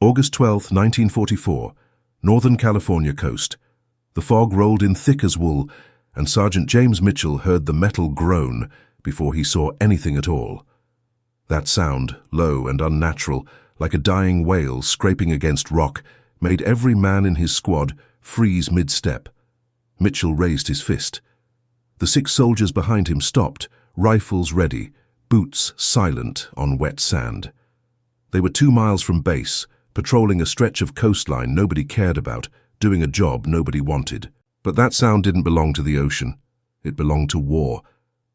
August 12, 1944, Northern California coast. The fog rolled in thick as wool, and Sergeant James Mitchell heard the metal groan before he saw anything at all. That sound, low and unnatural, like a dying whale scraping against rock, made every man in his squad freeze mid-step. Mitchell raised his fist. The 6 soldiers behind him stopped, rifles ready, boots silent on wet sand. They were 2 miles from base, patrolling a stretch of coastline nobody cared about, doing a job nobody wanted. But that sound didn't belong to the ocean. It belonged to war,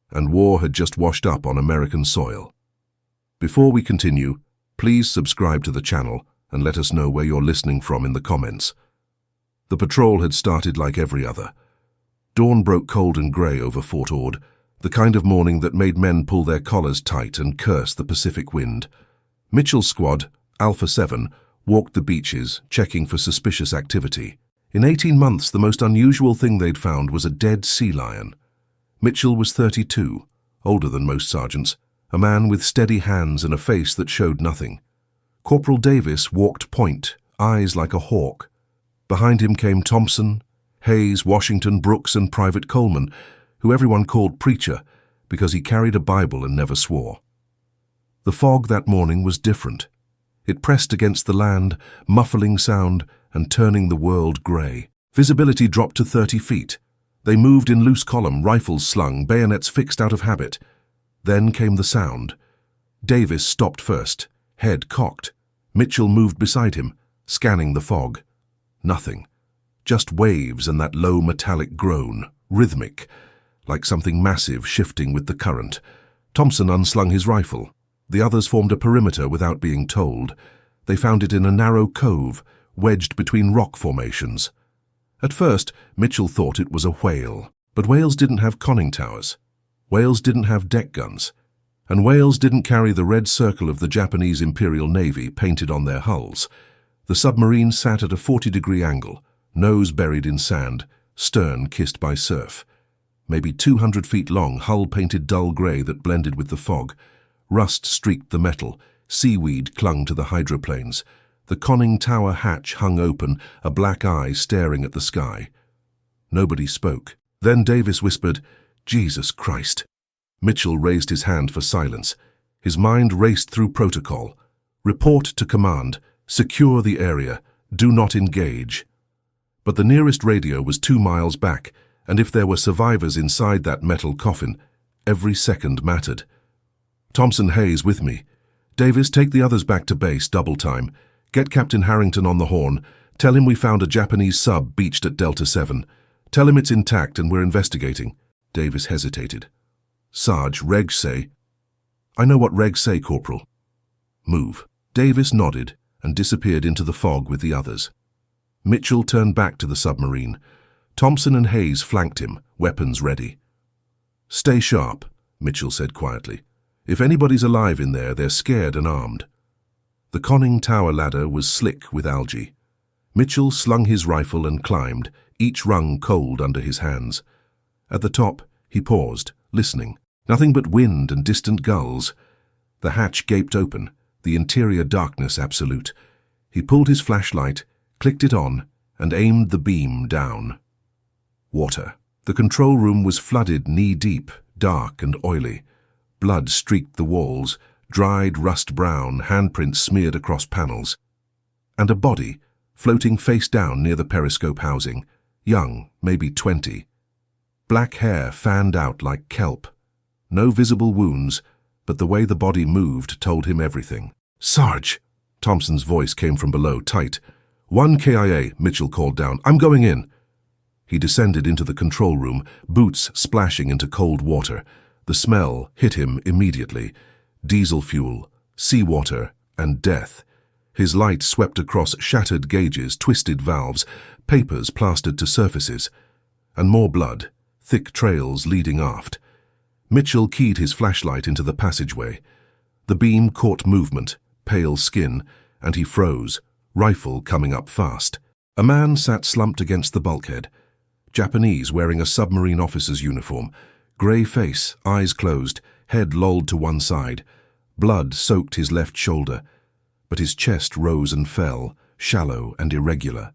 and war had just washed up on American soil. Before we continue, please subscribe to the channel and let us know where you're listening from in the comments. The patrol had started like every other. Dawn broke cold and grey over Fort Ord, the kind of morning that made men pull their collars tight and curse the Pacific wind. Mitchell's squad, Alpha 7, walked the beaches, checking for suspicious activity. In 18 months, the most unusual thing they'd found was a dead sea lion. Mitchell was 32, older than most sergeants, a man with steady hands and a face that showed nothing. Corporal Davis walked point, eyes like a hawk. Behind him came Thompson, Hayes, Washington, Brooks, and Private Coleman, who everyone called Preacher because he carried a Bible and never swore. The fog that morning was different. It pressed against the land, muffling sound and turning the world grey. Visibility dropped to 30 feet. They moved in loose column, rifles slung, bayonets fixed out of habit. Then came the sound. Davis stopped first, head cocked. Mitchell moved beside him, scanning the fog. Nothing. Just waves and that low metallic groan, rhythmic, like something massive shifting with the current. Thompson unslung his rifle. The others formed a perimeter without being told. They found it in a narrow cove, wedged between rock formations. At first, Mitchell thought it was a whale. But whales didn't have conning towers. Whales didn't have deck guns. And whales didn't carry the red circle of the Japanese Imperial Navy painted on their hulls. The submarine sat at a 40-degree angle, nose buried in sand, stern kissed by surf. Maybe 200 feet long, hull painted dull grey that blended with the fog. Rust streaked the metal, seaweed clung to the hydroplanes. The conning tower hatch hung open, a black eye staring at the sky. Nobody spoke. Then Davis whispered, "Jesus Christ." Mitchell raised his hand for silence. His mind raced through protocol. Report to command. Secure the area. Do not engage. But the nearest radio was 2 miles back, and if there were survivors inside that metal coffin, every second mattered. Thompson, Hayes with me. Davis, take the others back to base, double time. Get Captain Harrington on the horn. Tell him we found a Japanese sub beached at Delta 7. Tell him it's intact and we're investigating. Davis hesitated. Sarge, regs say. I know what regs say, Corporal. Move. Davis nodded and disappeared into the fog with the others. Mitchell turned back to the submarine. Thompson and Hayes flanked him, weapons ready. Stay sharp, Mitchell said quietly. If anybody's alive in there, they're scared and armed. The conning tower ladder was slick with algae. Mitchell slung his rifle and climbed, each rung cold under his hands. At the top, he paused, listening. Nothing but wind and distant gulls. The hatch gaped open, the interior darkness absolute. He pulled his flashlight, clicked it on, and aimed the beam down. Water. The control room was flooded knee-deep, dark and oily. Blood streaked the walls, dried rust brown, handprints smeared across panels. And a body, floating face down near the periscope housing, young, maybe 20. Black hair fanned out like kelp. No visible wounds, but the way the body moved told him everything. Sarge! Thompson's voice came from below, tight. 1 KIA, Mitchell called down. I'm going in. He descended into the control room, boots splashing into cold water. The smell hit him immediately. Diesel fuel, seawater, and death. His light swept across shattered gauges, twisted valves, papers plastered to surfaces. And more blood, thick trails leading aft. Mitchell keyed his flashlight into the passageway. The beam caught movement, pale skin, and he froze, rifle coming up fast. A man sat slumped against the bulkhead. Japanese, wearing a submarine officer's uniform. Grey face, eyes closed, head lolled to one side. Blood soaked his left shoulder. but his chest rose and fell, shallow and irregular.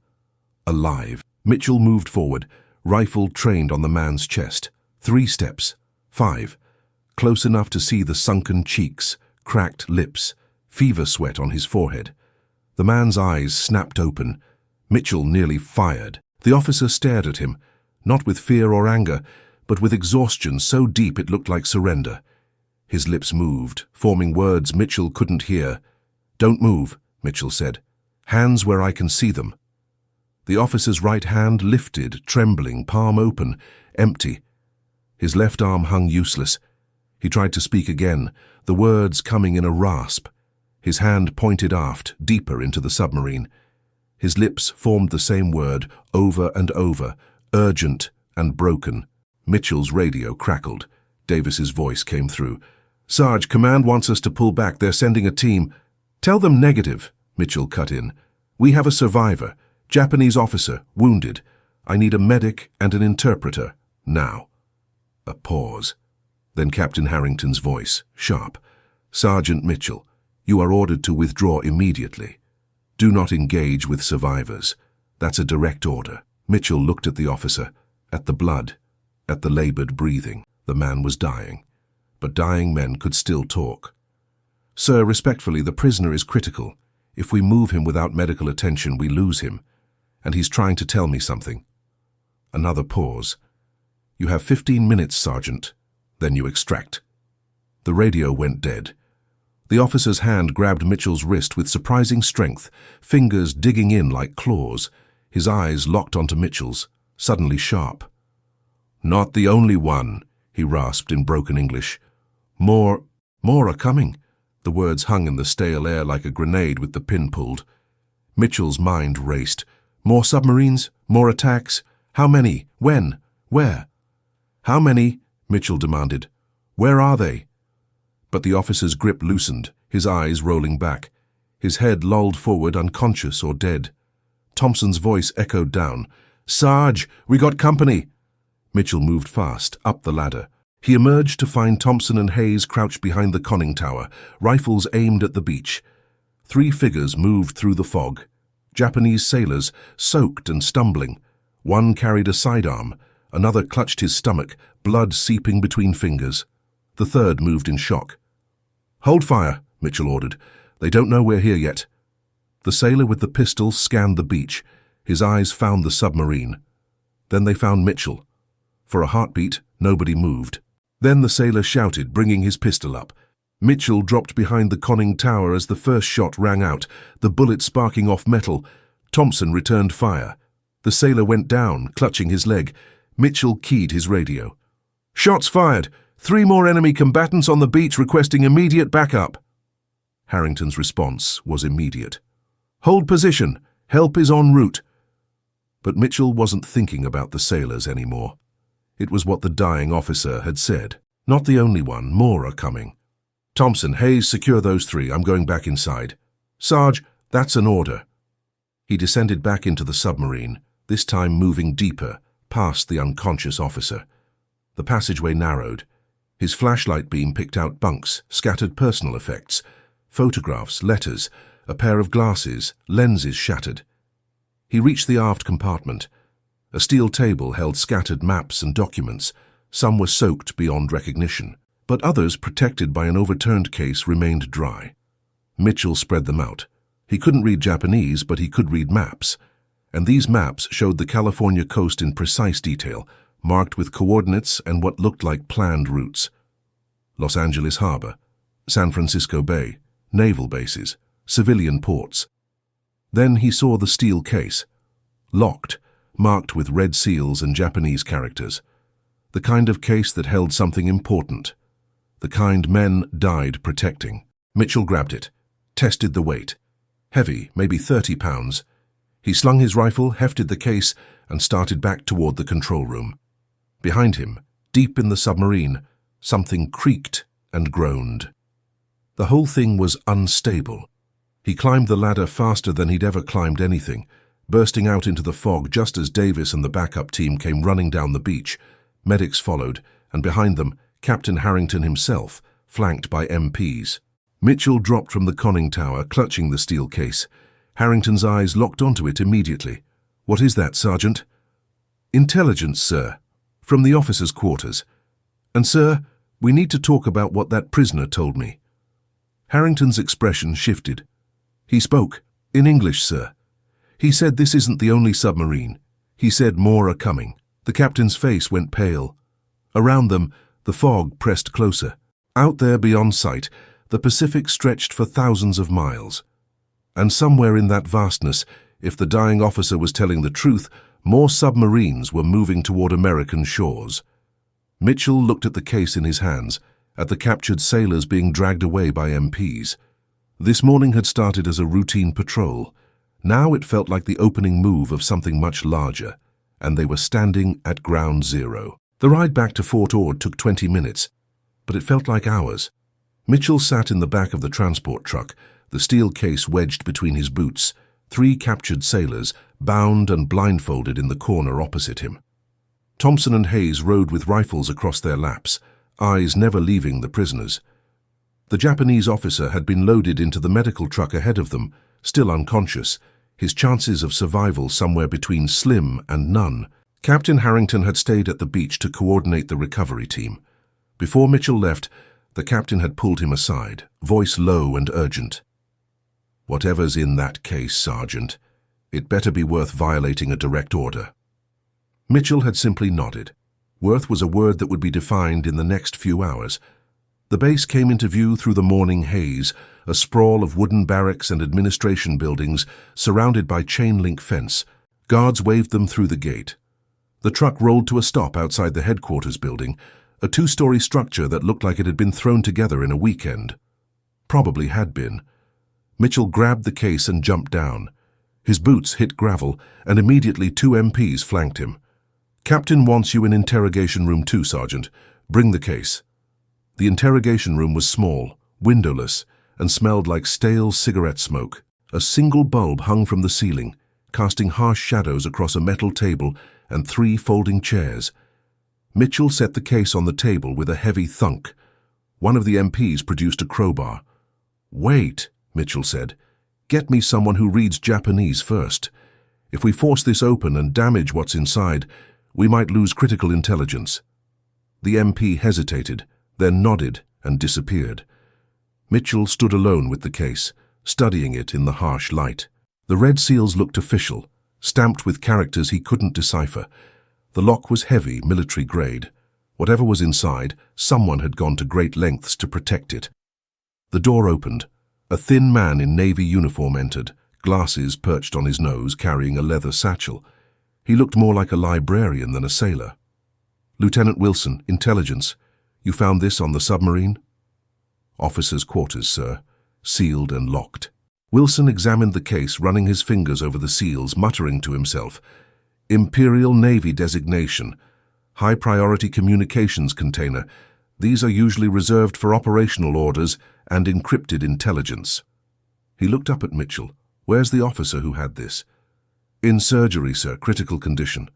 Alive. Mitchell moved forward, rifle trained on the man's chest. 3 steps. 5. Close enough to see the sunken cheeks, cracked lips, fever sweat on his forehead. The man's eyes snapped open. Mitchell nearly fired. The officer stared at him, not with fear or anger, but with exhaustion so deep it looked like surrender. His lips moved, forming words Mitchell couldn't hear. "Don't move," Mitchell said. "Hands where I can see them." The officer's right hand lifted, trembling, palm open, empty. His left arm hung useless. He tried to speak again, the words coming in a rasp. His hand pointed aft, deeper into the submarine. His lips formed the same word, over and over, urgent and broken. Mitchell's radio crackled. Davis's voice came through. "Sarge, command wants us to pull back. They're sending a team." "Tell them negative," Mitchell cut in. "We have a survivor, Japanese officer, wounded. I need a medic and an interpreter, now." A pause. Then Captain Harrington's voice, sharp. "Sergeant Mitchell, you are ordered to withdraw immediately. Do not engage with survivors. That's a direct order." Mitchell looked at the officer, at the blood, at the labored breathing. The man was dying. But dying men could still talk. "Sir, respectfully, the prisoner is critical. If we move him without medical attention, we lose him. And he's trying to tell me something." Another pause. "You have 15 minutes, Sergeant. Then you extract." The radio went dead. The officer's hand grabbed Mitchell's wrist with surprising strength, fingers digging in like claws. His eyes locked onto Mitchell's, suddenly sharp. "Not the only one," he rasped in broken English. More are coming." The words hung in the stale air like a grenade with the pin pulled. Mitchell's mind raced. "More submarines? More attacks? How many? When? Where?" "How many?" Mitchell demanded. "Where are they?" But the officer's grip loosened, his eyes rolling back. His head lolled forward, unconscious or dead. Thompson's voice echoed down. "Sarge, we got company." Mitchell moved fast, up the ladder. He emerged to find Thompson and Hayes crouched behind the conning tower, rifles aimed at the beach. 3 figures moved through the fog. Japanese sailors, soaked and stumbling. One carried a sidearm, another clutched his stomach, blood seeping between fingers. The third moved in shock. "Hold fire," Mitchell ordered. "They don't know we're here yet." The sailor with the pistol scanned the beach. His eyes found the submarine. Then they found Mitchell. For a heartbeat, nobody moved. Then the sailor shouted, bringing his pistol up. Mitchell dropped behind the conning tower as the first shot rang out, the bullet sparking off metal. Thompson returned fire. The sailor went down, clutching his leg. Mitchell keyed his radio. "Shots fired! 3 more enemy combatants on the beach requesting immediate backup." Harrington's response was immediate. "Hold position. Help is en route." But Mitchell wasn't thinking about the sailors anymore. It was what the dying officer had said. "Not the only one. More are coming." "Thompson, Hayes, secure those 3. I'm going back inside." "Sarge, that's an order." He descended back into the submarine, this time moving deeper, past the unconscious officer. The passageway narrowed. His flashlight beam picked out bunks, scattered personal effects, photographs, letters, a pair of glasses, lenses shattered. He reached the aft compartment. A steel table held scattered maps and documents. Some were soaked beyond recognition, but others, protected by an overturned case, remained dry. Mitchell spread them out. He couldn't read Japanese, but he could read maps. And these maps showed the California coast in precise detail, marked with coordinates and what looked like planned routes. Los Angeles Harbor, San Francisco Bay, naval bases, civilian ports. Then he saw the steel case, locked, marked with red seals and Japanese characters. The kind of case that held something important. The kind men died protecting. Mitchell grabbed it, tested the weight. Heavy, maybe 30 pounds. He slung his rifle, hefted the case, and started back toward the control room. Behind him, deep in the submarine, something creaked and groaned. The whole thing was unstable. He climbed the ladder faster than he'd ever climbed anything, bursting out into the fog just as Davis and the backup team came running down the beach. Medics followed, and behind them, Captain Harrington himself, flanked by MPs. Mitchell dropped from the conning tower, clutching the steel case. Harrington's eyes locked onto it immediately. "What is that, Sergeant?" "Intelligence, sir. From the officers' quarters. And, sir, we need to talk about what that prisoner told me." Harrington's expression shifted. He spoke. "In English, sir. He said this isn't the only submarine. He said more are coming." The captain's face went pale. Around them, the fog pressed closer. Out there beyond sight, the Pacific stretched for thousands of miles. And somewhere in that vastness, if the dying officer was telling the truth, more submarines were moving toward American shores. Mitchell looked at the case in his hands, at the captured sailors being dragged away by MPs. This morning had started as a routine patrol. Now it felt like the opening move of something much larger, and they were standing at ground zero. The ride back to Fort Ord took 20 minutes, but it felt like hours. Mitchell sat in the back of the transport truck, the steel case wedged between his boots, 3 captured sailors, bound and blindfolded in the corner opposite him. Thompson and Hayes rode with rifles across their laps, eyes never leaving the prisoners. The Japanese officer had been loaded into the medical truck ahead of them, still unconscious, his chances of survival somewhere between slim and none. Captain Harrington had stayed at the beach to coordinate the recovery team. Before Mitchell left, the captain had pulled him aside, voice low and urgent. "Whatever's in that case, Sergeant, it better be worth violating a direct order." Mitchell had simply nodded. Worth was a word that would be defined in the next few hours. The base came into view through the morning haze, a sprawl of wooden barracks and administration buildings surrounded by chain-link fence. Guards waved them through the gate. The truck rolled to a stop outside the headquarters building, a 2-story structure that looked like it had been thrown together in a weekend. Probably had been. Mitchell grabbed the case and jumped down. His boots hit gravel, and immediately 2 MPs flanked him. "Captain wants you in interrogation room 2, Sergeant. Bring the case." The interrogation room was small, windowless, and smelled like stale cigarette smoke. A single bulb hung from the ceiling, casting harsh shadows across a metal table and 3 folding chairs. Mitchell set the case on the table with a heavy thunk. One of the MPs produced a crowbar. "Wait," Mitchell said. "Get me someone who reads Japanese first. If we force this open and damage what's inside, we might lose critical intelligence." The MP hesitated, then nodded and disappeared. Mitchell stood alone with the case, studying it in the harsh light. The red seals looked official, stamped with characters he couldn't decipher. The lock was heavy, military grade. Whatever was inside, someone had gone to great lengths to protect it. The door opened. A thin man in navy uniform entered, glasses perched on his nose, carrying a leather satchel. He looked more like a librarian than a sailor. "Lieutenant Wilson, Intelligence. You found this on the submarine?" "Officers' quarters, sir. Sealed and locked." Wilson examined the case, running his fingers over the seals, muttering to himself. "Imperial Navy designation. High-priority communications container. These are usually reserved for operational orders and encrypted intelligence." He looked up at Mitchell. "Where's the officer who had this?" "In surgery, sir. Critical condition."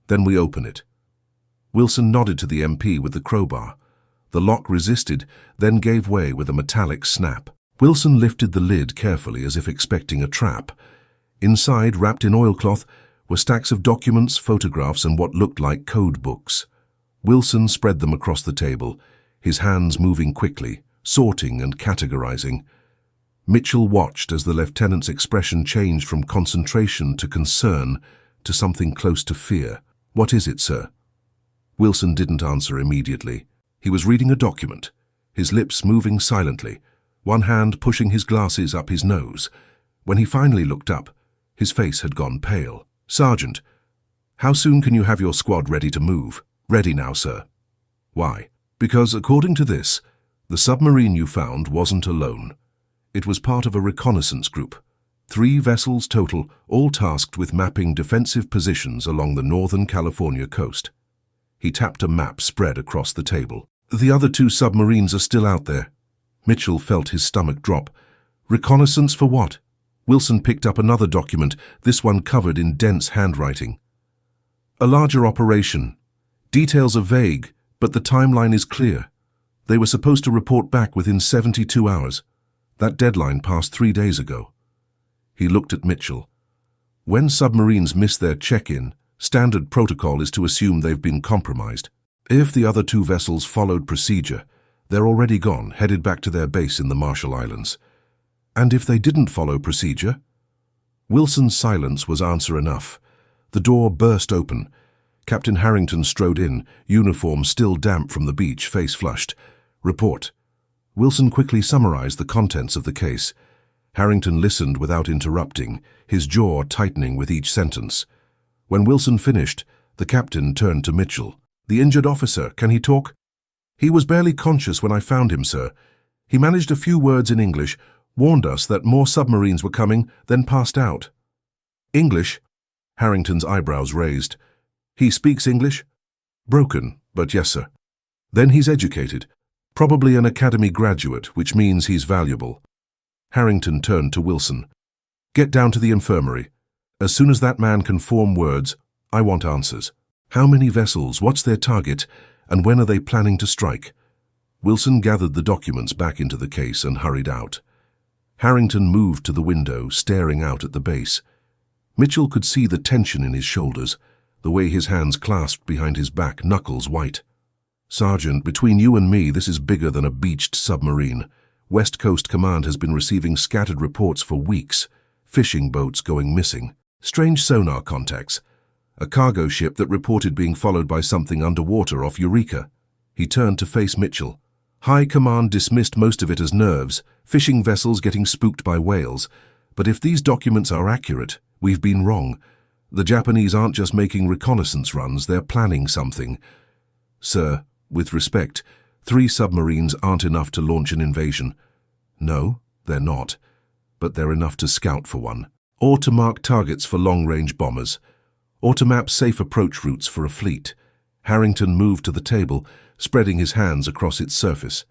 "Then we open it." Wilson nodded to the MP with the crowbar. The lock resisted, then gave way with a metallic snap. Wilson lifted the lid carefully as if expecting a trap. Inside, wrapped in oilcloth, were stacks of documents, photographs, and what looked like code books. Wilson spread them across the table, his hands moving quickly, sorting and categorizing. Mitchell watched as the lieutenant's expression changed from concentration to concern to something close to fear. "What is it, sir?" Wilson didn't answer immediately. He was reading a document, his lips moving silently, one hand pushing his glasses up his nose. When he finally looked up, his face had gone pale. "Sergeant, how soon can you have your squad ready to move?" "Ready now, sir." "Why?" "Because, according to this, the submarine you found wasn't alone. It was part of a reconnaissance group. 3 vessels total, all tasked with mapping defensive positions along the Northern California coast." He tapped a map spread across the table. "The other 2 submarines are still out there." Mitchell felt his stomach drop. "Reconnaissance for what?" Wilson picked up another document, this one covered in dense handwriting. "A larger operation. Details are vague, but the timeline is clear. They were supposed to report back within 72 hours. That deadline passed 3 days ago. He looked at Mitchell. When submarines miss their check-in, standard protocol is to assume they've been compromised. If the other 2 vessels followed procedure, they're already gone, headed back to their base in the Marshall Islands. And if they didn't follow procedure? Wilson's silence was answer enough. The door burst open. Captain Harrington strode in, uniform still damp from the beach, face flushed. Report. Wilson quickly summarized the contents of the case. Harrington listened without interrupting, his jaw tightening with each sentence. When Wilson finished, the captain turned to Mitchell. The injured officer, can he talk? He was barely conscious when I found him, sir. He managed a few words in English, warned us that more submarines were coming, then passed out. English? Harrington's eyebrows raised. He speaks English? Broken, but yes, sir. Then he's educated. Probably an academy graduate, which means he's valuable. Harrington turned to Wilson. Get down to the infirmary. As soon as that man can form words, I want answers. How many vessels, what's their target, and when are they planning to strike? Wilson gathered the documents back into the case and hurried out. Harrington moved to the window, staring out at the base. Mitchell could see the tension in his shoulders, the way his hands clasped behind his back, knuckles white. Sergeant, between you and me, this is bigger than a beached submarine. West Coast Command has been receiving scattered reports for weeks. Fishing boats going missing. Strange sonar contacts. A cargo ship that reported being followed by something underwater off Eureka. He turned to face Mitchell. High Command dismissed most of it as nerves, fishing vessels getting spooked by whales. But if these documents are accurate, we've been wrong. The Japanese aren't just making reconnaissance runs, they're planning something. Sir, with respect, 3 submarines aren't enough to launch an invasion. No, they're not. But they're enough to scout for one. Or to mark targets for long-range bombers. Or to map safe approach routes for a fleet. Harrington moved to the table, spreading his hands across its surface.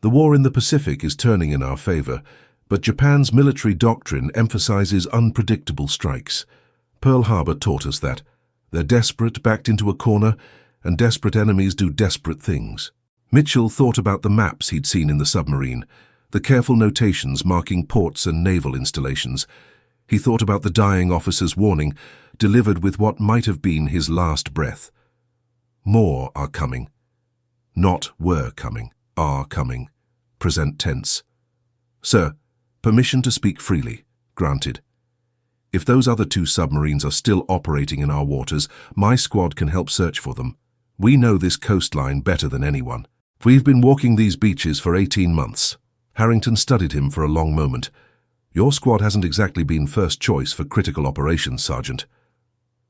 The war in the Pacific is turning in our favor, but Japan's military doctrine emphasizes unpredictable strikes. Pearl Harbor taught us that. They're desperate, backed into a corner, and desperate enemies do desperate things. Mitchell thought about the maps he'd seen in the submarine, the careful notations marking ports and naval installations. He thought about the dying officer's warning, delivered with what might have been his last breath. More are coming. Not were coming, are coming. Present tense. Sir, permission to speak freely. Granted. If those other 2 submarines are still operating in our waters, my squad can help search for them. We know this coastline better than anyone. We've been walking these beaches for 18 months. Harrington studied him for a long moment. Your squad hasn't exactly been first choice for critical operations, Sergeant.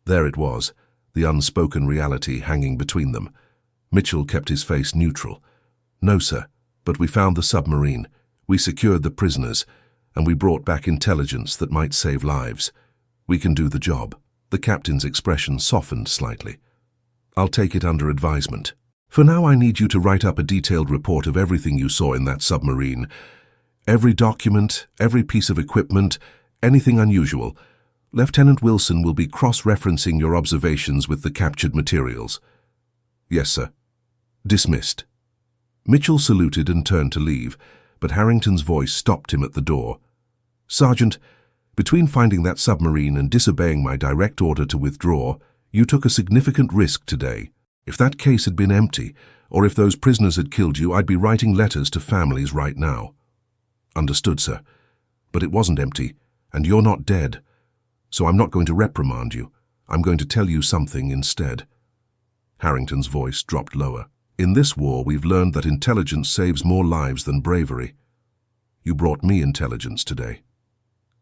There it was, the unspoken reality hanging between them. Mitchell kept his face neutral. No, sir, but we found the submarine. We secured the prisoners, and we brought back intelligence that might save lives. We can do the job. The captain's expression softened slightly. I'll take it under advisement. For now, I need you to write up a detailed report of everything you saw in that submarine. Every document, every piece of equipment, anything unusual. Lieutenant Wilson will be cross-referencing your observations with the captured materials. Yes, sir. Dismissed. Mitchell saluted and turned to leave, but Harrington's voice stopped him at the door. Sergeant, between finding that submarine and disobeying my direct order to withdraw, you took a significant risk today. If that case had been empty, or if those prisoners had killed you, I'd be writing letters to families right now. Understood, sir. But it wasn't empty, and you're not dead. So I'm not going to reprimand you. I'm going to tell you something instead. Harrington's voice dropped lower. In this war, we've learned that intelligence saves more lives than bravery. You brought me intelligence today.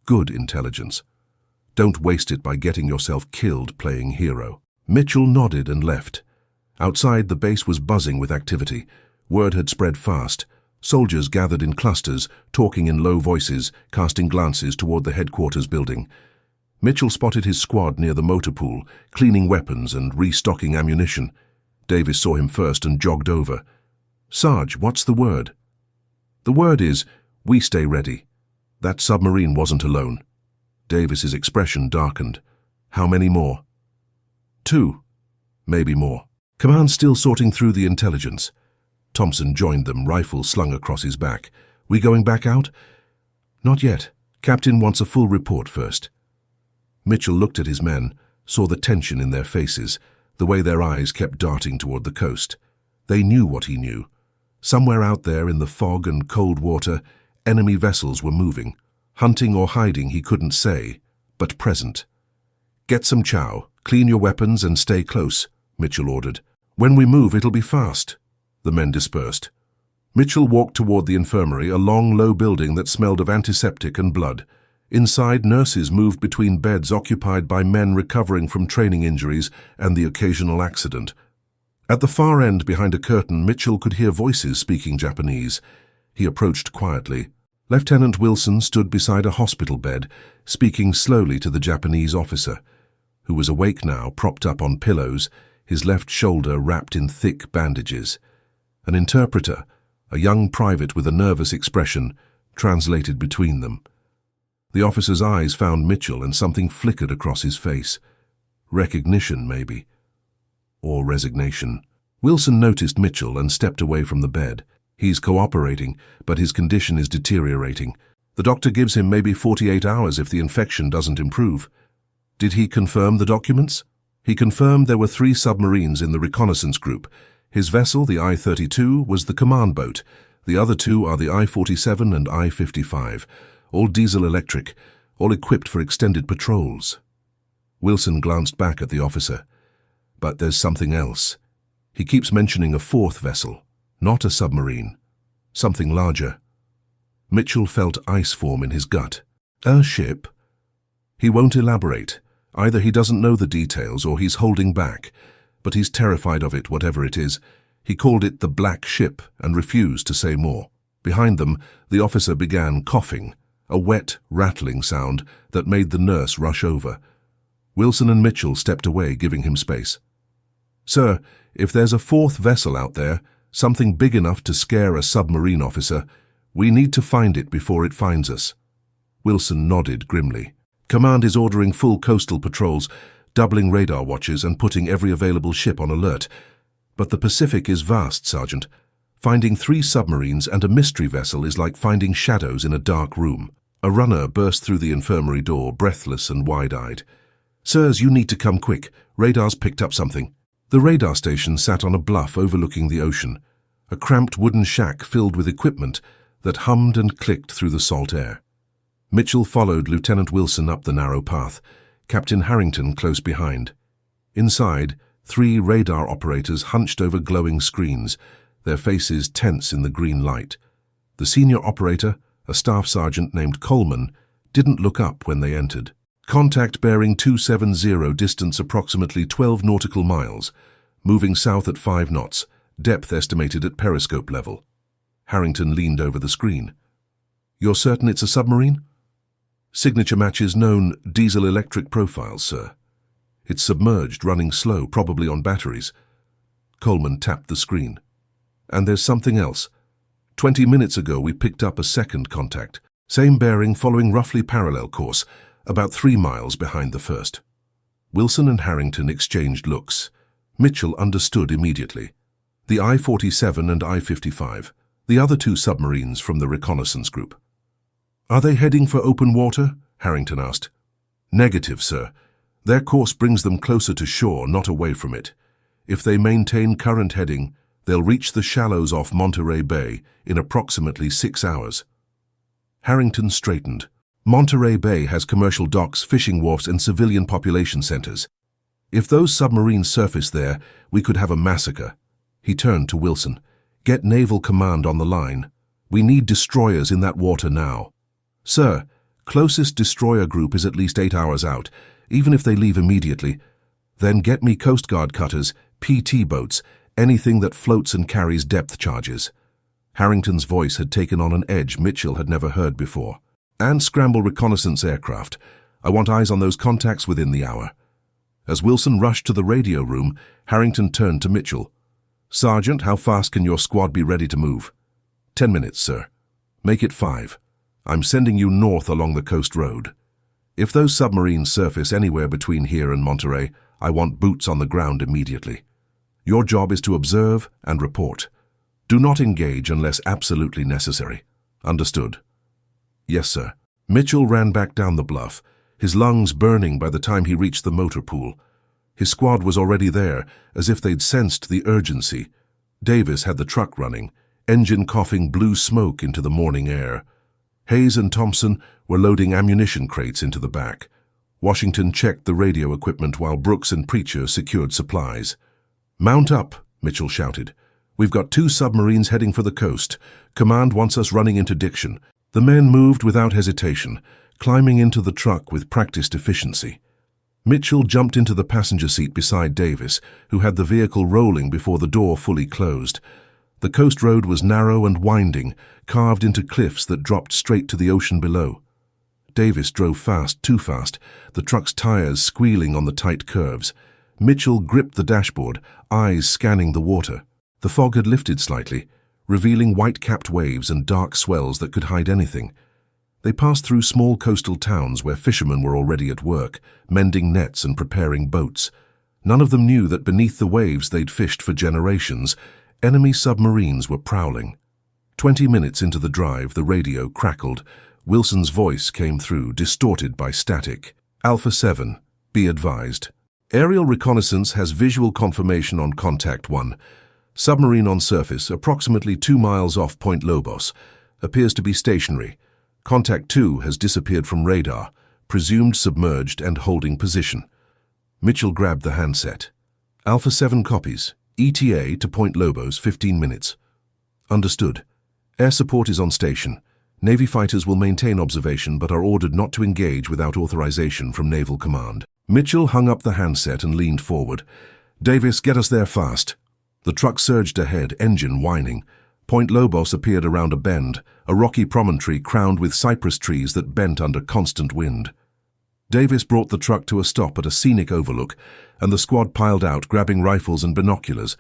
Good intelligence. Don't waste it by getting yourself killed playing hero. Mitchell nodded and left. Outside, the base was buzzing with activity. Word had spread fast. Soldiers gathered in clusters, talking in low voices, casting glances toward the headquarters building. Mitchell spotted his squad near the motor pool, cleaning weapons and restocking ammunition. Davis saw him first and jogged over. Sarge, what's the word? The word is, we stay ready. That submarine wasn't alone. Davis's expression darkened. How many more? 2. Maybe more. Command still sorting through the intelligence. Thompson joined them, rifle slung across his back. We going back out? Not yet. Captain wants a full report first. Mitchell looked at his men, saw the tension in their faces, the way their eyes kept darting toward the coast. They knew what he knew. Somewhere out there in the fog and cold water, enemy vessels were moving. Hunting or hiding he couldn't say, but present. Get some chow, clean your weapons and stay close, Mitchell ordered. When we move, it'll be fast. The men dispersed. Mitchell walked toward the infirmary, a long, low building that smelled of antiseptic and blood. Inside, nurses moved between beds occupied by men recovering from training injuries and the occasional accident. At the far end, behind a curtain, Mitchell could hear voices speaking Japanese. He approached quietly. Lieutenant Wilson stood beside a hospital bed, speaking slowly to the Japanese officer, who was awake now, propped up on pillows, his left shoulder wrapped in thick bandages. An interpreter, a young private with a nervous expression, translated between them. The officer's eyes found Mitchell and something flickered across his face. Recognition, maybe. Or resignation. Wilson noticed Mitchell and stepped away from the bed. He's cooperating, but his condition is deteriorating. The doctor gives him maybe 48 hours if the infection doesn't improve. Did he confirm the documents? He confirmed there were 3 submarines in the reconnaissance group. His vessel, the I-32, was the command boat. The other 2 are the I-47 and I-55, all diesel-electric, all equipped for extended patrols. Wilson glanced back at the officer. But there's something else. He keeps mentioning a 4th vessel, not a submarine. Something larger. Mitchell felt ice form in his gut. A ship? He won't elaborate. Either he doesn't know the details or he's holding back, but he's terrified of it, whatever it is. He called it the Black Ship and refused to say more. Behind them, the officer began coughing, a wet, rattling sound that made the nurse rush over. Wilson and Mitchell stepped away, giving him space. Sir, if there's a 4th vessel out there, something big enough to scare a submarine officer, we need to find it before it finds us. Wilson nodded grimly. Command is ordering full coastal patrols, doubling radar watches and putting every available ship on alert. But the Pacific is vast, Sergeant. Finding 3 submarines and a mystery vessel is like finding shadows in a dark room. A runner burst through the infirmary door, breathless and wide-eyed. Sirs, you need to come quick. Radar's picked up something. The radar station sat on a bluff overlooking the ocean, a cramped wooden shack filled with equipment that hummed and clicked through the salt air. Mitchell followed Lieutenant Wilson up the narrow path, Captain Harrington close behind. Inside, 3 radar operators hunched over glowing screens, their faces tense in the green light. The senior operator, a staff sergeant named Coleman, didn't look up when they entered. Contact bearing 270, distance approximately 12 nautical miles, moving south at 5 knots, depth estimated at periscope level. Harrington leaned over the screen. You're certain it's a submarine? Signature matches known diesel-electric profiles, sir. It's submerged, running slow, probably on batteries. Coleman tapped the screen. And there's something else. 20 minutes ago we picked up a second contact. Same bearing, following roughly parallel course, about 3 miles behind the first. Wilson and Harrington exchanged looks. Mitchell understood immediately. The I-47 and I-55, the other 2 submarines from the reconnaissance group. Are they heading for open water? Harrington asked. Negative, sir. Their course brings them closer to shore, not away from it. If they maintain current heading, they'll reach the shallows off Monterey Bay in approximately 6 hours. Harrington straightened. Monterey Bay has commercial docks, fishing wharfs, and civilian population centers. If those submarines surface there, we could have a massacre. He turned to Wilson. Get Naval Command on the line. We need destroyers in that water now. Sir, closest destroyer group is at least 8 hours out, even if they leave immediately. Then get me Coast Guard cutters, PT boats, anything that floats and carries depth charges. Harrington's voice had taken on an edge Mitchell had never heard before. And scramble reconnaissance aircraft. I want eyes on those contacts within the hour. As Wilson rushed to the radio room, Harrington turned to Mitchell. Sergeant, how fast can your squad be ready to move? 10 minutes, sir. Make it 5. I'm sending you north along the coast road. If those submarines surface anywhere between here and Monterey, I want boots on the ground immediately. Your job is to observe and report. Do not engage unless absolutely necessary. Understood. Yes, sir. Mitchell ran back down the bluff, his lungs burning by the time he reached the motor pool. His squad was already there, as if they'd sensed the urgency. Davis had the truck running, engine coughing blue smoke into the morning air. Hayes and Thompson were loading ammunition crates into the back. Washington checked the radio equipment while Brooks and Preacher secured supplies. "Mount up," Mitchell shouted. "We've got 2 submarines heading for the coast. Command wants us running interdiction." The men moved without hesitation, climbing into the truck with practiced efficiency. Mitchell jumped into the passenger seat beside Davis, who had the vehicle rolling before the door fully closed. The coast road was narrow and winding, carved into cliffs that dropped straight to the ocean below. Davis drove fast, too fast, the truck's tires squealing on the tight curves. Mitchell gripped the dashboard, eyes scanning the water. The fog had lifted slightly, revealing white-capped waves and dark swells that could hide anything. They passed through small coastal towns where fishermen were already at work, mending nets and preparing boats. None of them knew that beneath the waves they'd fished for generations, enemy submarines were prowling. 20 minutes into the drive, the radio crackled. Wilson's voice came through, distorted by static. "Alpha 7, be advised. Aerial reconnaissance has visual confirmation on Contact 1. Submarine on surface, approximately 2 miles off Point Lobos. Appears to be stationary. Contact 2 has disappeared from radar, presumed submerged and holding position." Mitchell grabbed the handset. "Alpha 7 copies. ETA to Point Lobos, 15 minutes. Understood. Air support is on station. Navy fighters will maintain observation but are ordered not to engage without authorization from Naval Command." Mitchell hung up the handset and leaned forward. "Davis, get us there fast." The truck surged ahead, engine whining. Point Lobos appeared around a bend, a rocky promontory crowned with cypress trees that bent under constant wind. Davis brought the truck to a stop at a scenic overlook, and the squad piled out, grabbing rifles and binoculars.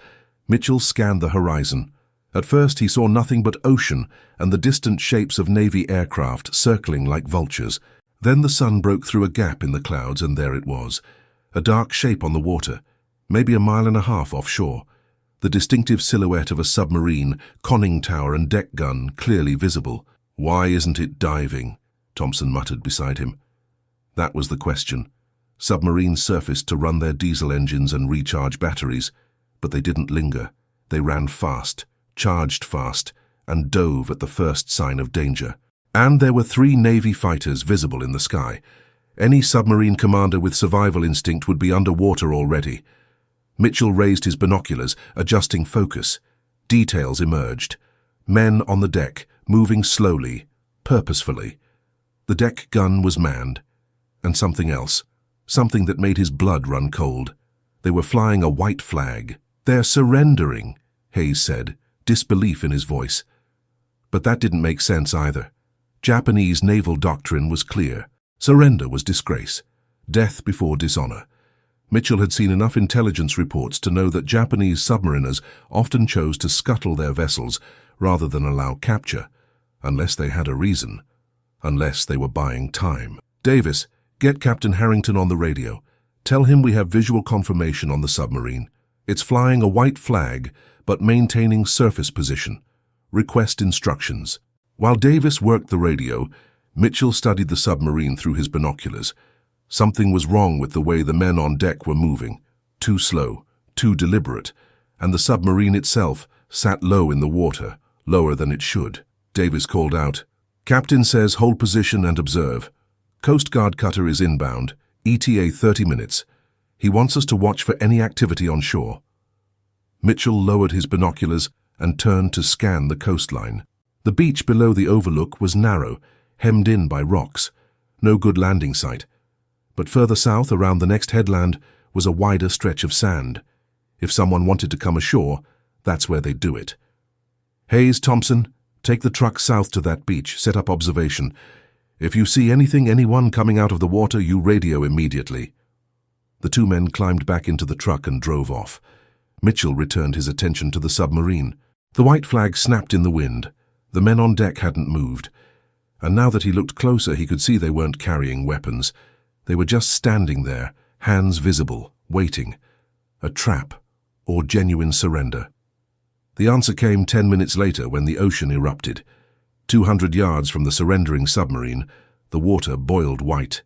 Mitchell scanned the horizon. At first he saw nothing but ocean and the distant shapes of Navy aircraft circling like vultures. Then the sun broke through a gap in the clouds, and there it was, a dark shape on the water, maybe a mile and a half offshore. The distinctive silhouette of a submarine, conning tower and deck gun clearly visible. "Why isn't it diving?" Thompson muttered beside him. That was the question. Submarines surfaced to run their diesel engines and recharge batteries, but they didn't linger. They ran fast, charged fast, and dove at the first sign of danger. And there were 3 Navy fighters visible in the sky. Any submarine commander with survival instinct would be underwater already. Mitchell raised his binoculars, adjusting focus. Details emerged. Men on the deck, moving slowly, purposefully. The deck gun was manned. And something else. Something that made his blood run cold. They were flying a white flag. "They're surrendering," Hayes said, disbelief in his voice. But that didn't make sense either. Japanese naval doctrine was clear. Surrender was disgrace. Death before dishonor. Mitchell had seen enough intelligence reports to know that Japanese submariners often chose to scuttle their vessels rather than allow capture, unless they had a reason, unless they were buying time. "Davis, get Captain Harrington on the radio. Tell him we have visual confirmation on the submarine. It's flying a white flag, but maintaining surface position. Request instructions." While Davis worked the radio, Mitchell studied the submarine through his binoculars. Something was wrong with the way the men on deck were moving. Too slow, too deliberate, and the submarine itself sat low in the water, lower than it should. Davis called out, "Captain says hold position and observe. Coast Guard cutter is inbound, ETA 30 minutes. He wants us to watch for any activity on shore." Mitchell lowered his binoculars and turned to scan the coastline. The beach below the overlook was narrow, hemmed in by rocks. No good landing site. But further south, around the next headland, was a wider stretch of sand. If someone wanted to come ashore, that's where they'd do it. "Hayes, Thompson, take the truck south to that beach, set up observation. If you see anyone coming out of the water, you radio immediately." The 2 men climbed back into the truck and drove off. Mitchell returned his attention to the submarine. The white flag snapped in the wind. The men on deck hadn't moved. And now that he looked closer, he could see they weren't carrying weapons. They were just standing there, hands visible, waiting. A trap, or genuine surrender. The answer came 10 minutes later when the ocean erupted. 200 yards from the surrendering submarine, the water boiled white.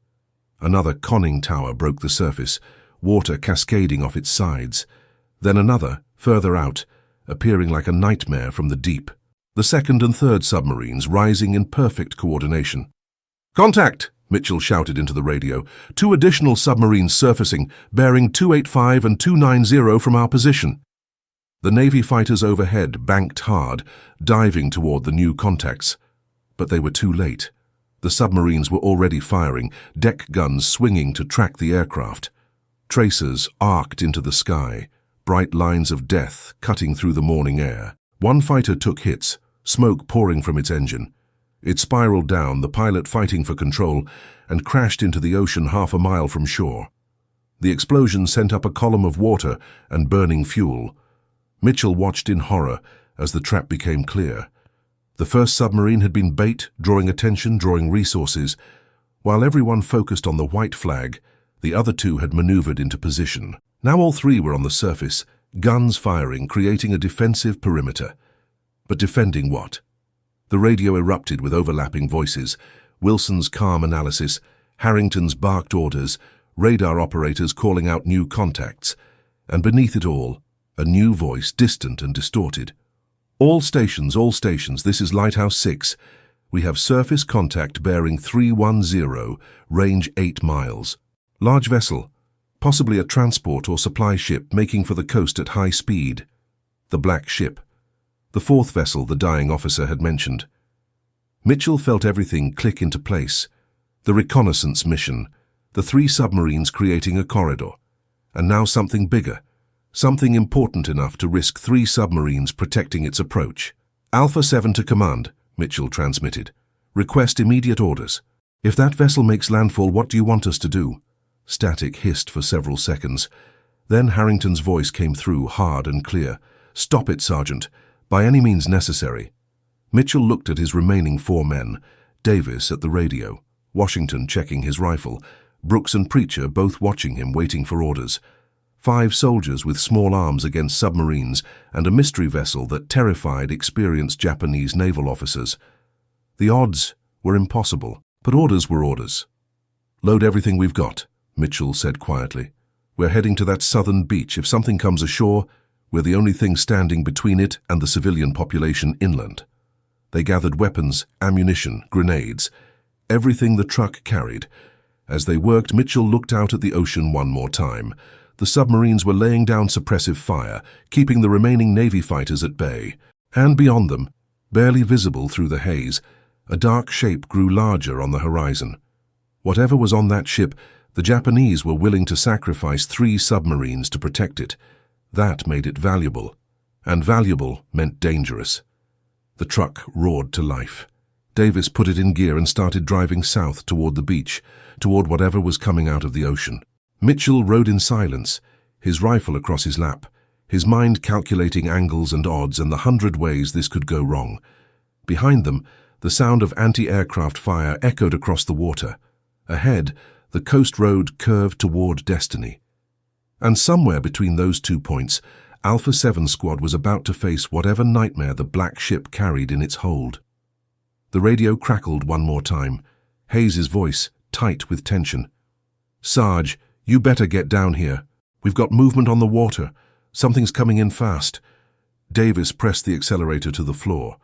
Another conning tower broke the surface, water cascading off its sides. Then another, further out, appearing like a nightmare from the deep. The second and third submarines rising in perfect coordination. "Contact!" Mitchell shouted into the radio. "Two additional submarines surfacing, bearing 285 and 290 from our position." The Navy fighters overhead banked hard, diving toward the new contacts. But they were too late. The submarines were already firing, deck guns swinging to track the aircraft. Tracers arced into the sky, bright lines of death cutting through the morning air. One fighter took hits, smoke pouring from its engine. It spiraled down, the pilot fighting for control, and crashed into the ocean half a mile from shore. The explosion sent up a column of water and burning fuel. Mitchell watched in horror as the trap became clear. The first submarine had been bait, drawing attention, drawing resources. While everyone focused on the white flag, the other two had maneuvered into position. Now all three were on the surface, guns firing, creating a defensive perimeter. But defending what? The radio erupted with overlapping voices, Wilson's calm analysis, Harrington's barked orders, radar operators calling out new contacts, and beneath it all, a new voice, distant and distorted. All stations, this is Lighthouse 6. We have surface contact bearing 310, range 8 miles. Large vessel, possibly a transport or supply ship making for the coast at high speed. The Black Ship. The fourth vessel the dying officer had mentioned. Mitchell felt everything click into place. The reconnaissance mission, the three submarines creating a corridor. And now something bigger, something important enough to risk three submarines protecting its approach. "Alpha 7 to command," Mitchell transmitted. "Request immediate orders. If that vessel makes landfall, what do you want us to do?" Static hissed for several seconds. Then Harrington's voice came through, hard and clear. "Stop it, Sergeant. By any means necessary." Mitchell looked at his remaining 4 men, Davis at the radio, Washington checking his rifle, Brooks and Preacher both watching him, waiting for orders. 5 soldiers with small arms against submarines and a mystery vessel that terrified experienced Japanese naval officers. The odds were impossible, but orders were orders. "Load everything we've got," Mitchell said quietly. "We're heading to that southern beach. If something comes ashore, we're the only thing standing between it and the civilian population inland." They gathered weapons, ammunition, grenades, everything the truck carried. As they worked, Mitchell looked out at the ocean one more time. The submarines were laying down suppressive fire, keeping the remaining Navy fighters at bay. And beyond them, barely visible through the haze, a dark shape grew larger on the horizon. Whatever was on that ship, the Japanese were willing to sacrifice 3 submarines to protect it. That made it valuable, and valuable meant dangerous. The truck roared to life. Davis put it in gear and started driving south toward the beach, toward whatever was coming out of the ocean. Mitchell rode in silence, his rifle across his lap, his mind calculating angles and odds and the 100 ways this could go wrong. Behind them, the sound of anti-aircraft fire echoed across the water. Ahead, the coast road curved toward destiny. And somewhere between those 2 points, Alpha 7 Squad was about to face whatever nightmare the Black Ship carried in its hold. The radio crackled one more time, Hayes's voice tight with tension. "Sarge, you better get down here. We've got movement on the water. Something's coming in fast." Davis pressed the accelerator to the floor.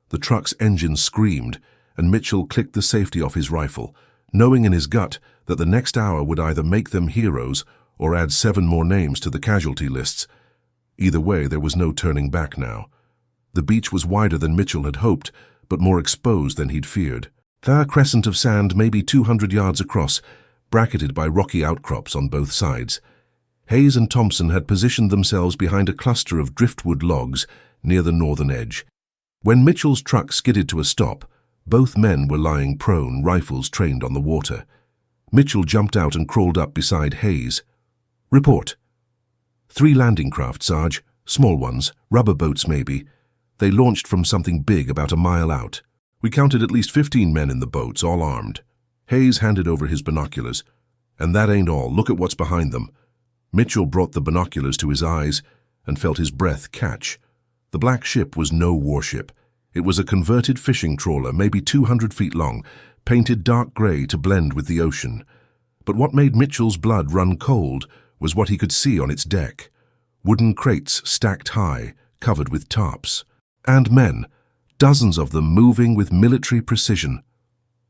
The truck's engine screamed, and Mitchell clicked the safety off his rifle, knowing in his gut that the next hour would either make them heroes or add 7 more names to the casualty lists. Either way, there was no turning back now. The beach was wider than Mitchell had hoped, but more exposed than he'd feared. A crescent of sand maybe 200 yards across, bracketed by rocky outcrops on both sides. Hayes and Thompson had positioned themselves behind a cluster of driftwood logs near the northern edge. When Mitchell's truck skidded to a stop, both men were lying prone, rifles trained on the water. Mitchell jumped out and crawled up beside Hayes. "Report." 3 landing craft, Sarge. Small ones, rubber boats maybe. They launched from something big about a mile out. We counted at least 15 men in the boats, all armed. Hayes handed over his binoculars. "And that ain't all. Look at what's behind them." Mitchell brought the binoculars to his eyes and felt his breath catch. The Black Ship was no warship. It was a converted fishing trawler, maybe 200 feet long, painted dark gray to blend with the ocean. But what made Mitchell's blood run cold was what he could see on its deck. Wooden crates stacked high, covered with tarps. And men, dozens of them moving with military precision.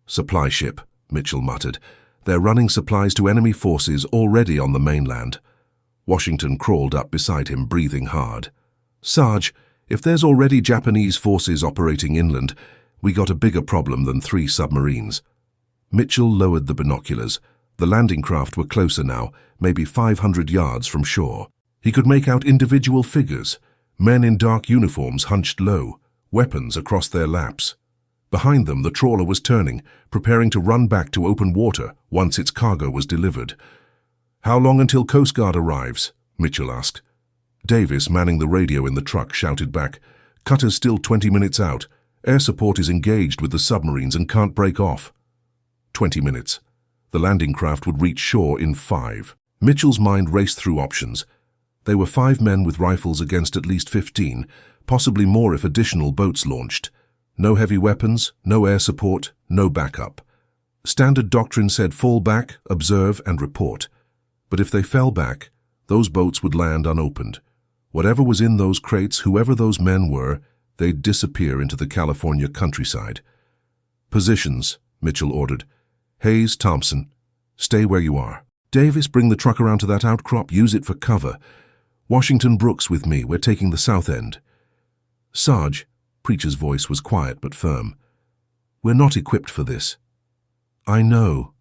"Supply ship," Mitchell muttered. "They're running supplies to enemy forces already on the mainland." Washington crawled up beside him, breathing hard. "Sarge, if there's already Japanese forces operating inland, we got a bigger problem than 3 submarines." Mitchell lowered the binoculars. The landing craft were closer now, maybe 500 yards from shore. He could make out individual figures, men in dark uniforms hunched low, weapons across their laps. Behind them, the trawler was turning, preparing to run back to open water once its cargo was delivered. "How long until Coast Guard arrives?" Mitchell asked. Davis, manning the radio in the truck, shouted back, "Cutter's still 20 minutes out. Air support is engaged with the submarines and can't break off." 20 minutes. The landing craft would reach shore in 5. Mitchell's mind raced through options. They were 5 men with rifles against at least 15, possibly more if additional boats launched. No heavy weapons, no air support, no backup. Standard doctrine said fall back, observe, and report. But if they fell back, those boats would land unopened. Whatever was in those crates, whoever those men were, they'd disappear into the California countryside. "Positions," Mitchell ordered. "Hayes, Thompson, stay where you are. Davis, bring the truck around to that outcrop, use it for cover. Washington, Brooks with me, we're taking the south end." "Sarge," Preacher's voice was quiet but firm, "we're not equipped for this." "I know."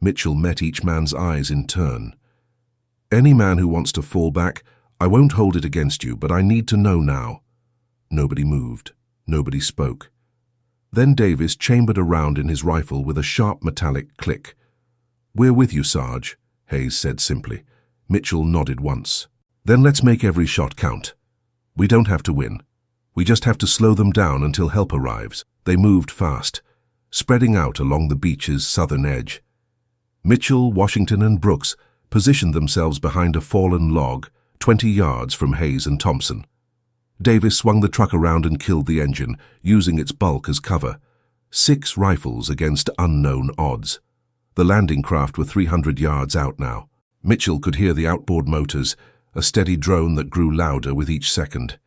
Mitchell met each man's eyes in turn. "Any man who wants to fall back, I won't hold it against you, but I need to know now." Nobody moved. Nobody spoke. Then Davis chambered a round in his rifle with a sharp metallic click. "We're with you, Sarge," Hayes said simply. Mitchell nodded once. "Then let's make every shot count. We don't have to win. We just have to slow them down until help arrives." They moved fast, spreading out along the beach's southern edge. Mitchell, Washington, and Brooks positioned themselves behind a fallen log, 20 yards from Hayes and Thompson. Davis swung the truck around and killed the engine, using its bulk as cover. 6 rifles against unknown odds. The landing craft were 300 yards out now. Mitchell could hear the outboard motors, a steady drone that grew louder with each second.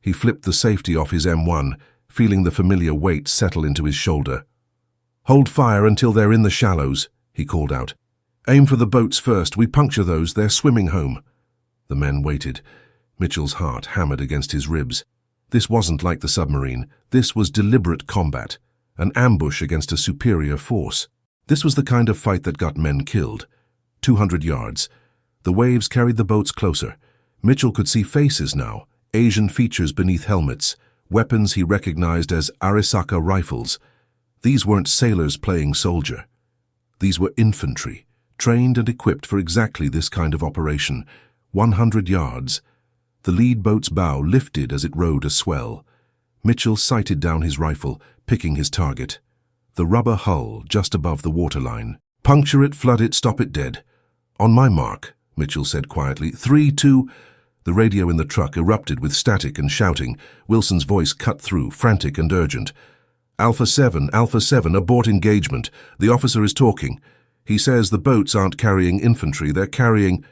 He flipped the safety off his M1, feeling the familiar weight settle into his shoulder. "Hold fire until they're in the shallows," he called out. "Aim for the boats first. We puncture those. They're swimming home." The men waited. Mitchell's heart hammered against his ribs. This wasn't like the submarine. This was deliberate combat, an ambush against a superior force. This was the kind of fight that got men killed. 200 yards. The waves carried the boats closer. Mitchell could see faces now, Asian features beneath helmets, weapons he recognized as Arisaka rifles. These weren't sailors playing soldier. These were infantry, trained and equipped for exactly this kind of operation. 100 yards. The lead boat's bow lifted as it rode a swell. Mitchell sighted down his rifle, picking his target. The rubber hull just above the waterline. "Puncture it, flood it, stop it dead." "On my mark," Mitchell said quietly. 3, 2... The radio in the truck erupted with static and shouting. Wilson's voice cut through, frantic and urgent. Alpha 7, abort engagement. The officer is talking. He says the boats aren't carrying infantry, they're carrying..."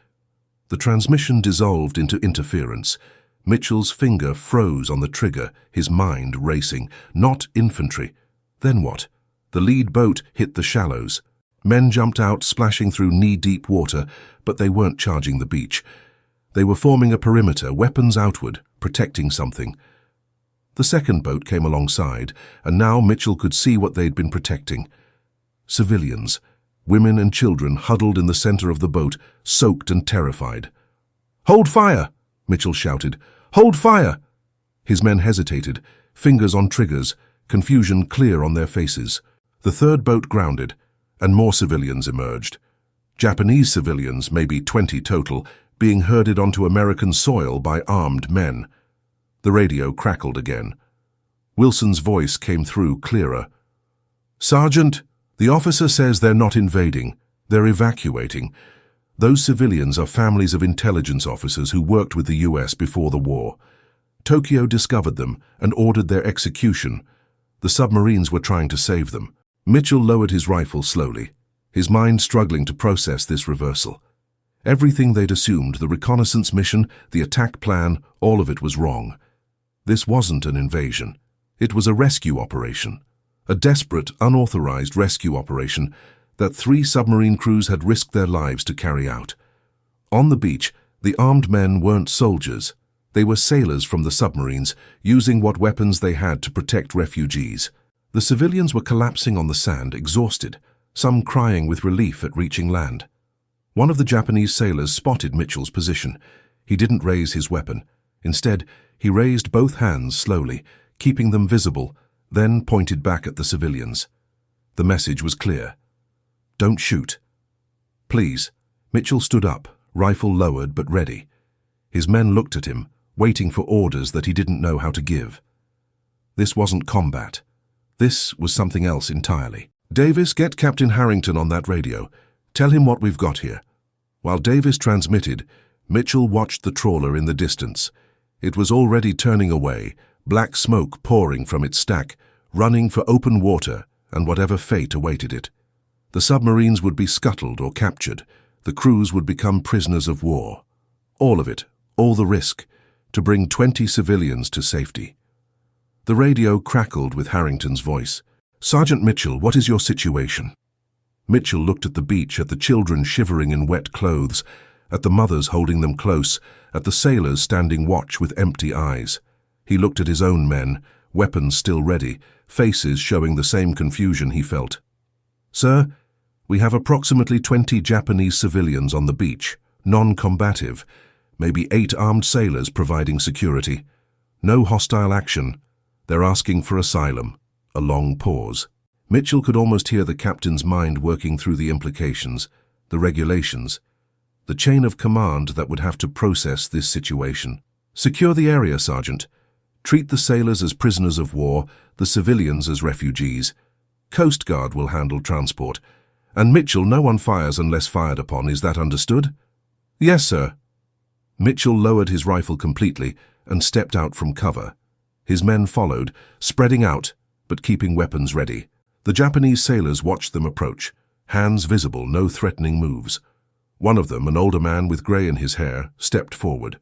The transmission dissolved into interference. Mitchell's finger froze on the trigger, his mind racing. Not infantry. Then what? The lead boat hit the shallows. Men jumped out, splashing through knee-deep water, but they weren't charging the beach. They were forming a perimeter, weapons outward, protecting something. The second boat came alongside, and now Mitchell could see what they'd been protecting. Civilians. Women and children huddled in the center of the boat, soaked and terrified. "Hold fire!" Mitchell shouted. "Hold fire!" His men hesitated, fingers on triggers, confusion clear on their faces. The third boat grounded, and more civilians emerged. Japanese civilians, maybe 20 total, being herded onto American soil by armed men. The radio crackled again. Wilson's voice came through clearer. "Sergeant, the officer says they're not invading. They're evacuating. Those civilians are families of intelligence officers who worked with the U.S. before the war. Tokyo discovered them and ordered their execution. The submarines were trying to save them. Mitchell lowered his rifle slowly, his mind struggling to process this reversal. Everything they'd assumed, the reconnaissance mission, the attack plan, all of it was wrong. This wasn't an invasion. It was a rescue operation. A desperate, unauthorized rescue operation that 3 submarine crews had risked their lives to carry out. On the beach, the armed men weren't soldiers. They were sailors from the submarines, using what weapons they had to protect refugees. The civilians were collapsing on the sand, exhausted, some crying with relief at reaching land. One of the Japanese sailors spotted Mitchell's position. He didn't raise his weapon. Instead, he raised both hands slowly, keeping them visible, then pointed back at the civilians. The message was clear. Don't shoot. Please. Mitchell stood up, rifle lowered but ready. His men looked at him, waiting for orders that he didn't know how to give. This wasn't combat. This was something else entirely. Davis, get Captain Harrington on that radio. Tell him what we've got here. While Davis transmitted, Mitchell watched the trawler in the distance. It was already turning away, black smoke pouring from its stack, running for open water and whatever fate awaited it. The submarines would be scuttled or captured. The crews would become prisoners of war. All of it, all the risk, to bring 20 civilians to safety. The radio crackled with Harrington's voice. Sergeant Mitchell, what is your situation? Mitchell looked at the beach, at the children shivering in wet clothes, at the mothers holding them close, at the sailors standing watch with empty eyes. He looked at his own men, weapons still ready, faces showing the same confusion he felt. Sir, we have approximately 20 Japanese civilians on the beach, non-combative, maybe 8 armed sailors providing security. No hostile action. They're asking for asylum. A long pause. Mitchell could almost hear the captain's mind working through the implications, the regulations, the chain of command that would have to process this situation. Secure the area, Sergeant. Treat the sailors as prisoners of war, the civilians as refugees. Coast Guard will handle transport. And Mitchell, no one fires unless fired upon. Is that understood? Yes, sir. Mitchell lowered his rifle completely and stepped out from cover. His men followed, spreading out, but keeping weapons ready. The Japanese sailors watched them approach, hands visible, no threatening moves. One of them, an older man with grey in his hair, stepped forward.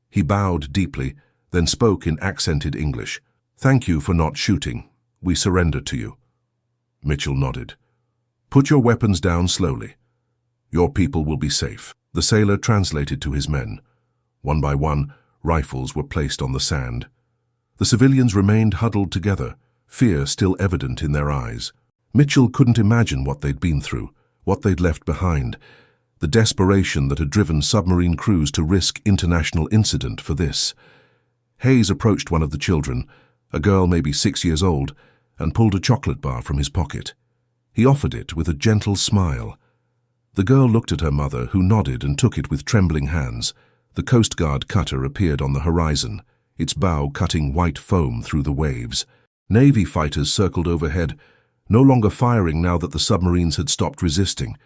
He bowed deeply, then spoke in accented English. Thank you for not shooting. We surrender to you. Mitchell nodded. Put your weapons down slowly. Your people will be safe. The sailor translated to his men. One by one, rifles were placed on the sand. The civilians remained huddled together, fear still evident in their eyes. Mitchell couldn't imagine what they'd been through, what they'd left behind, the desperation that had driven submarine crews to risk international incident for this. Hayes approached one of the children, a girl maybe 6 years old, and pulled a chocolate bar from his pocket. He offered it with a gentle smile. The girl looked at her mother, who nodded and took it with trembling hands. The Coast Guard cutter appeared on the horizon, its bow cutting white foam through the waves. Navy fighters circled overhead, no longer firing now that the submarines had stopped resisting.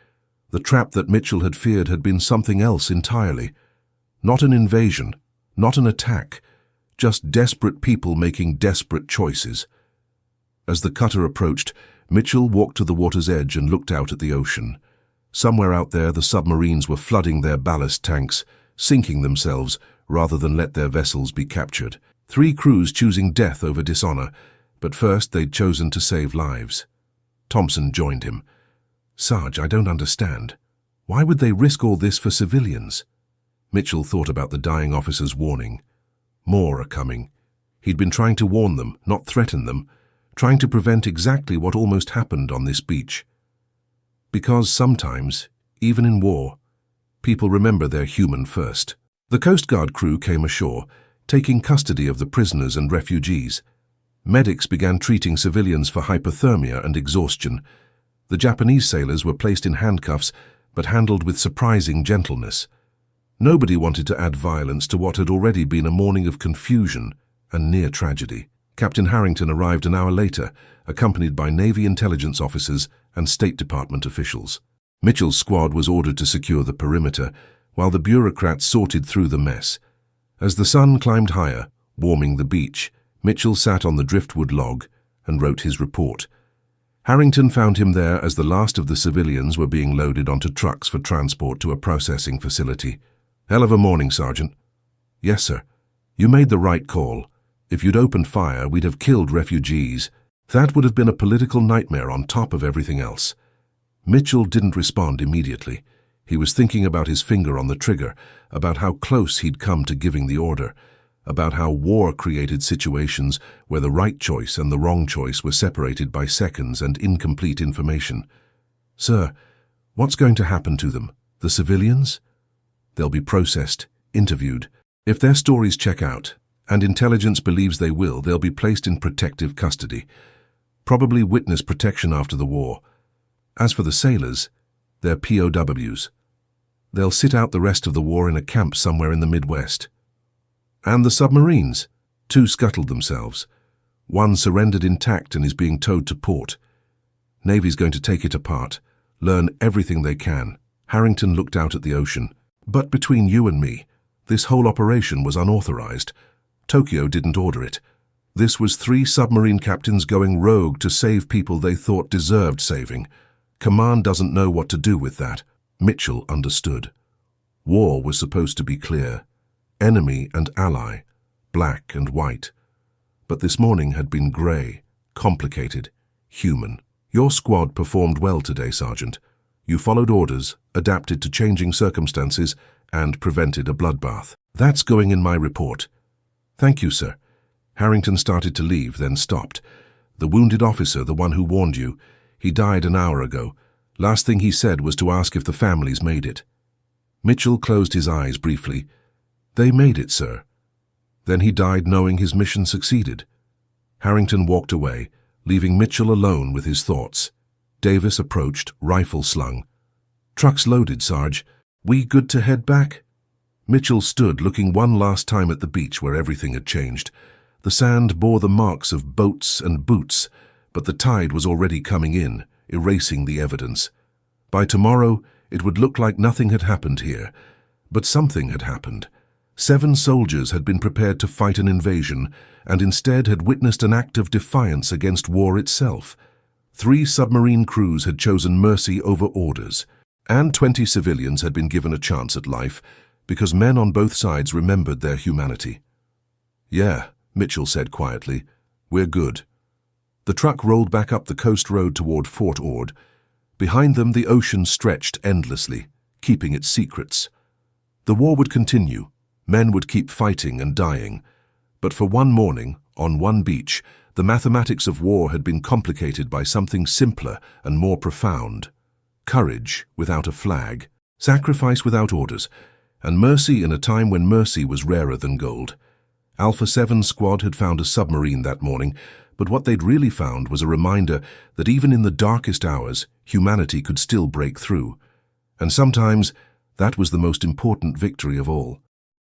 The trap that Mitchell had feared had been something else entirely. Not an invasion, not an attack, just desperate people making desperate choices. As the cutter approached, Mitchell walked to the water's edge and looked out at the ocean. Somewhere out there, the submarines were flooding their ballast tanks, sinking themselves rather than let their vessels be captured. 3 crews choosing death over dishonor, but first they'd chosen to save lives. Thompson joined him. Sarge, I don't understand. Why would they risk all this for civilians? Mitchell thought about the dying officer's warning. More are coming. He'd been trying to warn them, not threaten them, trying to prevent exactly what almost happened on this beach. Because sometimes, even in war, people remember they're human first. The Coast Guard crew came ashore, taking custody of the prisoners and refugees. Medics began treating civilians for hypothermia and exhaustion. The Japanese sailors were placed in handcuffs, but handled with surprising gentleness. Nobody wanted to add violence to what had already been a morning of confusion and near tragedy. Captain Harrington arrived an hour later, accompanied by Navy intelligence officers and State Department officials. Mitchell's squad was ordered to secure the perimeter, while the bureaucrats sorted through the mess. As the sun climbed higher, Warming the beach, Mitchell sat on the driftwood log and wrote his report. Harrington found him there as the last of the civilians were being loaded onto trucks for transport to a processing facility. "Hell of a morning, Sergeant." "Yes, sir. You made the right call. If you'd opened fire, we'd have killed refugees. That would have been a political nightmare on top of everything else." Mitchell didn't respond immediately. He was thinking about his finger on the trigger, about how close he'd come to giving the order, about how war created situations where the right choice and the wrong choice were separated by seconds and incomplete information. "Sir, what's going to happen to them? The civilians?" "They'll be processed, interviewed. If their stories check out, and intelligence believes they will, they'll be placed in protective custody. Probably witness protection after the war. As for the sailors, they're POWs. They'll sit out the rest of the war in a camp somewhere in the Midwest." "And the submarines?" "Two scuttled themselves. One surrendered intact and is being towed to port. Navy's going to take it apart, learn everything they can." Harrington looked out at the ocean. "But between you and me, this whole operation was unauthorized. Tokyo didn't order it. This was 3 submarine captains going rogue to save people they thought deserved saving. Command doesn't know what to do with that." Mitchell understood. War was supposed to be clear. Enemy and ally, black and white. But this morning had been grey, complicated, human. "Your squad performed well today, Sergeant. You followed orders, adapted to changing circumstances, and prevented a bloodbath. That's going in my report." "Thank you, sir." Harrington started to leave, then stopped. "The wounded officer, the one who warned you, he died an hour ago. Last thing he said was to ask if the families made it." Mitchell closed his eyes briefly. "They made it, sir." Then he died knowing his mission succeeded. Harrington walked away, leaving Mitchell alone with his thoughts. Davis approached, rifle slung. "Truck's loaded, Sarge. We good to head back?" Mitchell stood looking one last time at the beach where everything had changed. The sand bore the marks of boats and boots, but the tide was already coming in, erasing the evidence. By tomorrow, it would look like nothing had happened here. But something had happened. 7 soldiers had been prepared to fight an invasion, and instead had witnessed an act of defiance against war itself. 3 submarine crews had chosen mercy over orders, and 20 civilians had been given a chance at life, because men on both sides remembered their humanity. "Yeah," Mitchell said quietly, "we're good." The truck rolled back up the coast road toward Fort Ord. Behind them, the ocean stretched endlessly, keeping its secrets. The war would continue. Men would keep fighting and dying. But for one morning, on one beach, the mathematics of war had been complicated by something simpler and more profound. Courage without a flag, sacrifice without orders, and mercy in a time when mercy was rarer than gold. Alpha 7 squad had found a submarine that morning, but what they'd really found was a reminder that even in the darkest hours, humanity could still break through. And sometimes, that was the most important victory of all.